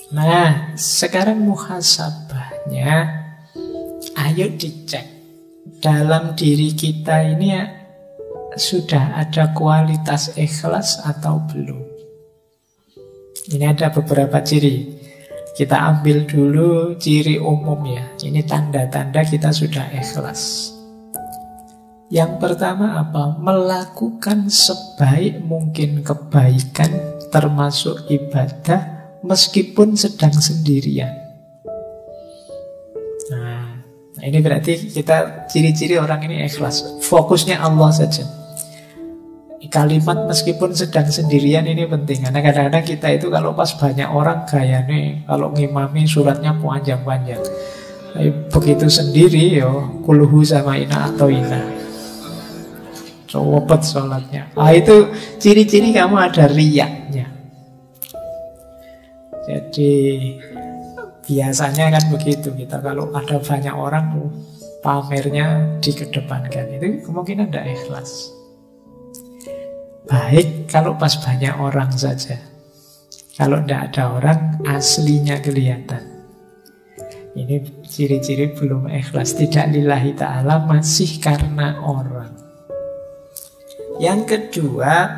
Nah, sekarang muhasabahnya, ayo dicek dalam diri kita ini ya, sudah ada kualitas ikhlas atau belum. Ini ada beberapa ciri. Kita ambil dulu ciri umum ya. Ini tanda-tanda kita sudah ikhlas. Yang pertama apa? Melakukan sebaik mungkin kebaikan termasuk ibadah meskipun sedang sendirian. Nah, ini berarti kita ciri-ciri orang ini ikhlas. Fokusnya Allah saja. Kalimat meskipun sedang sendirian ini penting. Karena kadang-kadang kita itu kalau pas banyak orang gayane, kalau ngimami suratnya panjang-panjang. Begitu sendiri yo, kulhu sama ina atau ina. Copot sholatnya. Itu ciri-ciri kamu ada riyaknya. Jadi biasanya kan begitu, kita kalau ada banyak orang pamernya dikedepankan, itu kemungkinan tidak ikhlas. Baik kalau pas banyak orang saja. Kalau tidak ada orang, aslinya kelihatan. Ini ciri-ciri belum ikhlas. Tidak lillahi ta'ala, masih karena orang. Yang kedua,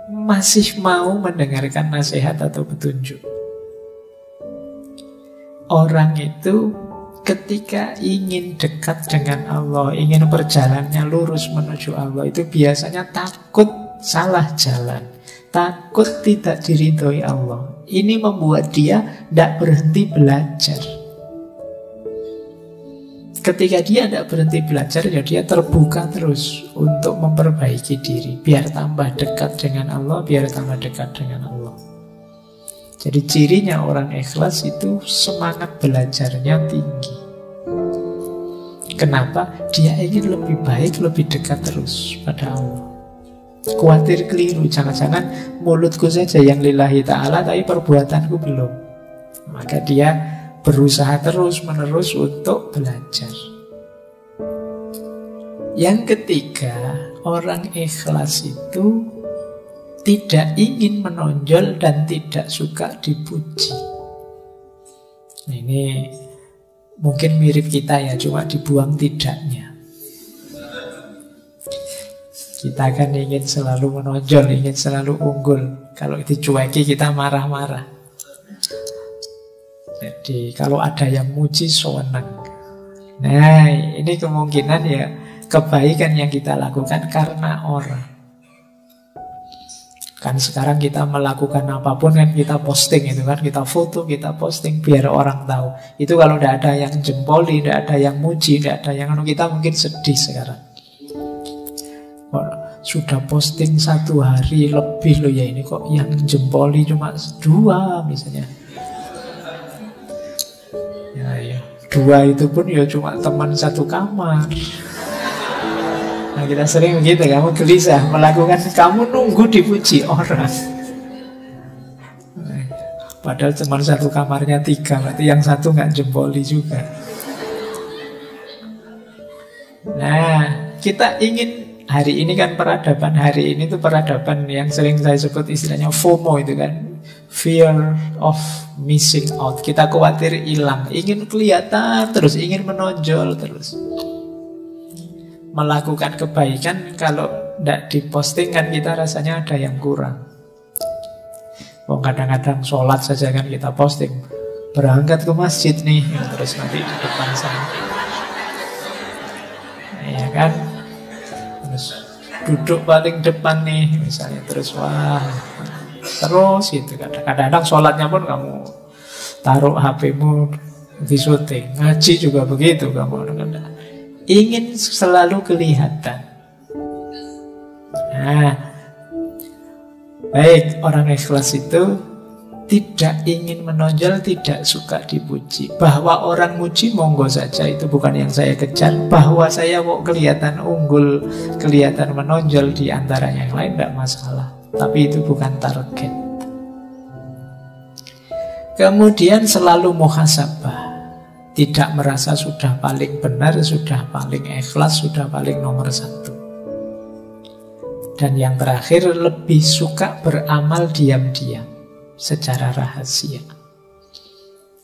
masih mau mendengarkan nasihat atau petunjuk. Orang itu ketika ingin dekat dengan Allah, ingin perjalanannya lurus menuju Allah, itu biasanya takut salah jalan, takut tidak diridhoi Allah. Ini membuat dia tidak berhenti belajar. Ketika dia tidak berhenti belajar, ya dia terbuka terus untuk memperbaiki diri, biar tambah dekat dengan Allah, biar tambah dekat dengan Allah. Jadi cirinya orang ikhlas itu semangat belajarnya tinggi. Kenapa? Dia ingin lebih baik, lebih dekat terus pada Allah. Khawatir keliru, jangan-jangan mulutku saja yang lillahi ta'ala, tapi perbuatanku belum. Maka dia berusaha terus-menerus untuk belajar. Yang ketiga, orang ikhlas itu tidak ingin menonjol dan tidak suka dipuji. Nah, ini mungkin mirip kita ya, cuma dibuang tidaknya. Kita kan ingin selalu menonjol, ingin selalu unggul. Kalau dicueki kita marah-marah. Jadi kalau ada yang muji, senang. Nah, ini kemungkinan ya kebaikan yang kita lakukan karena orang. Kan sekarang kita melakukan apapun kan kita posting itu kan, kita foto, kita posting biar orang tahu. Itu kalau tidak ada yang jempoli, tidak ada yang muji, tidak ada yang kita mungkin sedih sekarang. Sudah posting 1 hari lebih loh ya, ini kok yang jempoli cuma 2 misalnya. Ya, 2 itu pun ya cuma teman satu kamar. Nah, kita sering begitu, kamu gelisah melakukan, kamu nunggu dipuji orang. Padahal cuma satu kamarnya 3, berarti yang satu nggak jempoli juga. Nah, kita ingin hari ini kan peradaban hari ini tuh peradaban yang sering saya sebut istilahnya FOMO itu kan, fear of missing out. Kita khawatir hilang, ingin kelihatan terus, ingin menonjol terus. Melakukan kebaikan kalau tidak diposting kan kita rasanya ada yang kurang. Kadang-kadang sholat saja kan kita posting, berangkat ke masjid nih, terus nanti di depan sana, ya kan, terus duduk paling depan nih misalnya, terus wah, terus gitu. Kadang-kadang sholatnya pun kamu taruh HP-mu di syuting, ngaji juga begitu kamu ingin selalu kelihatan. Nah, baik, orang ikhlas itu tidak ingin menonjol, tidak suka dipuji. Bahwa orang muji monggo saja, itu bukan yang saya kejar. Bahwa saya kok kelihatan unggul, kelihatan menonjol di antara yang lain, tidak masalah. Tapi itu bukan target. Kemudian selalu muhasabah. Tidak merasa sudah paling benar, sudah paling ikhlas, sudah paling nomor 1. Dan yang terakhir, lebih suka beramal diam-diam. secara rahasia.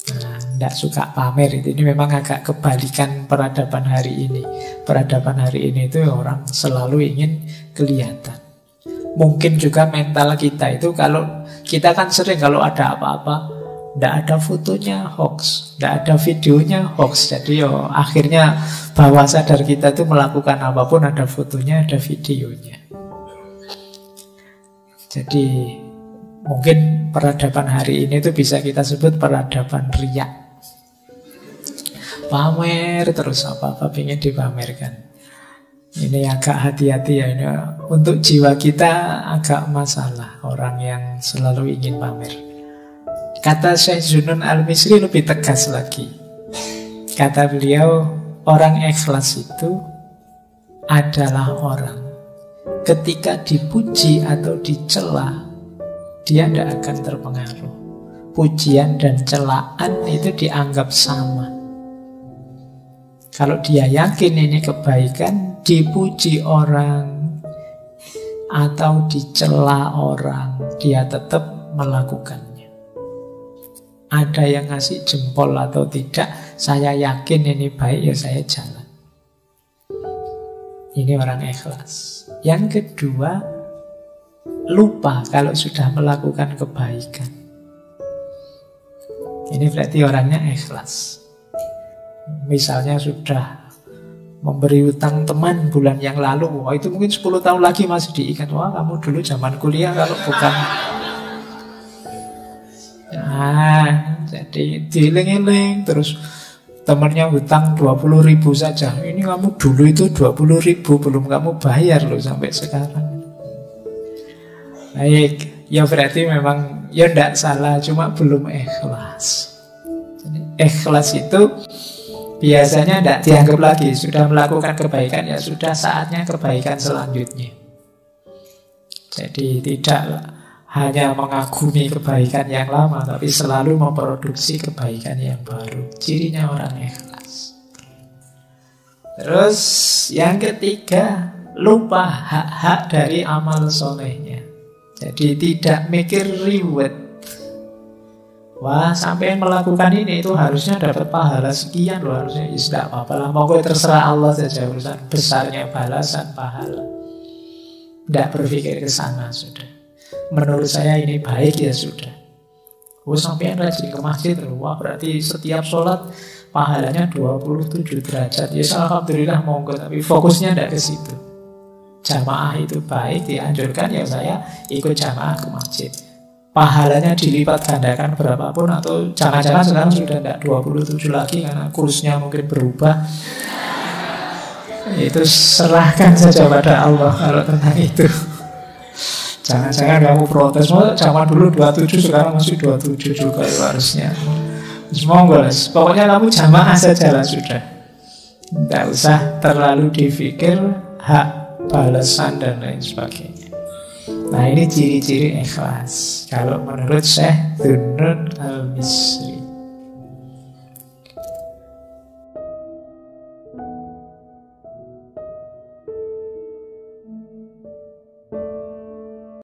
Nah, tidak suka pamer itu. Ini memang agak kebalikan peradaban hari ini. Peradaban hari ini itu orang selalu ingin kelihatan. Mungkin juga mental kita itu, kalau kita kan sering kalau ada apa-apa, tidak ada fotonya hoax, tidak ada videonya hoax. Jadi akhirnya bawah sadar kita itu melakukan apapun ada fotonya, ada videonya. Jadi mungkin peradaban hari ini itu bisa kita sebut peradaban riya. Pamer terus apa-apa ingin dipamerkan. Ini agak hati-hati ya, ini untuk jiwa kita agak masalah orang yang selalu ingin pamer. Kata Syekh Zunun Al-Misri lebih tegas lagi. Kata beliau, orang ikhlas itu adalah orang ketika dipuji atau dicela, dia tidak akan terpengaruh. Pujian dan celaan itu dianggap sama. Kalau dia yakin ini kebaikan, dipuji orang atau dicela orang, dia tetap melakukannya. Ada yang ngasih jempol atau tidak, saya yakin ini baik, ya saya jalan. Ini orang ikhlas. Yang kedua, lupa kalau sudah melakukan kebaikan. Ini berarti orangnya ikhlas. Misalnya sudah memberi utang teman bulan yang lalu, wah itu mungkin 10 tahun lagi masih diingat. Wah kamu dulu zaman kuliah kalau bukan. Nah, jadi dieling-eling terus temannya hutang 20.000 saja. Ini kamu dulu itu 20.000 belum kamu bayar loh sampai sekarang. Baik, ya berarti memang ya tidak salah, cuma belum ikhlas. Jadi, ikhlas itu biasanya tidak dianggap lagi. Sudah melakukan kebaikan, ya sudah saatnya kebaikan selanjutnya. Jadi tidak hanya mengagumi kebaikan yang lama, tapi selalu memproduksi kebaikan yang baru. Cirinya orang ikhlas. Terus yang ketiga, lupa hak-hak dari amal solehnya. Jadi tidak mikir reward. Wah sampai melakukan ini itu harusnya dapat pahala sekian loh, harusnya tidak apa-apa lah, pokoknya terserah Allah saja urusan besarnya balasan pahala. Tidak berpikir ke sana sudah. Menurut saya ini baik ya sudah. Sampai rajin ke masjid loh, wah berarti setiap sholat pahalanya 27 derajat. Ya alhamdulillah monggo, tapi fokusnya tidak ke situ. Jamaah itu baik, dianjurkan, ya saya ikut jamaah ke masjid. Pahalanya dilipat gandakan berapapun, atau jangan-jangan sekarang sudah tidak 27 lagi karena kursnya mungkin berubah. Itu serahkan saja pada Allah kalau tentang itu. Jangan-jangan kamu protes, zaman dulu 27 sekarang masih 27 juga harusnya. Semoga pokoknya kamu jamaah saja lah sudah. Tidak usah terlalu dipikir hak balasan dan lain sebagainya. Nah ini ciri-ciri ikhlas kalau menurut Syekh Zunun Al-Misri.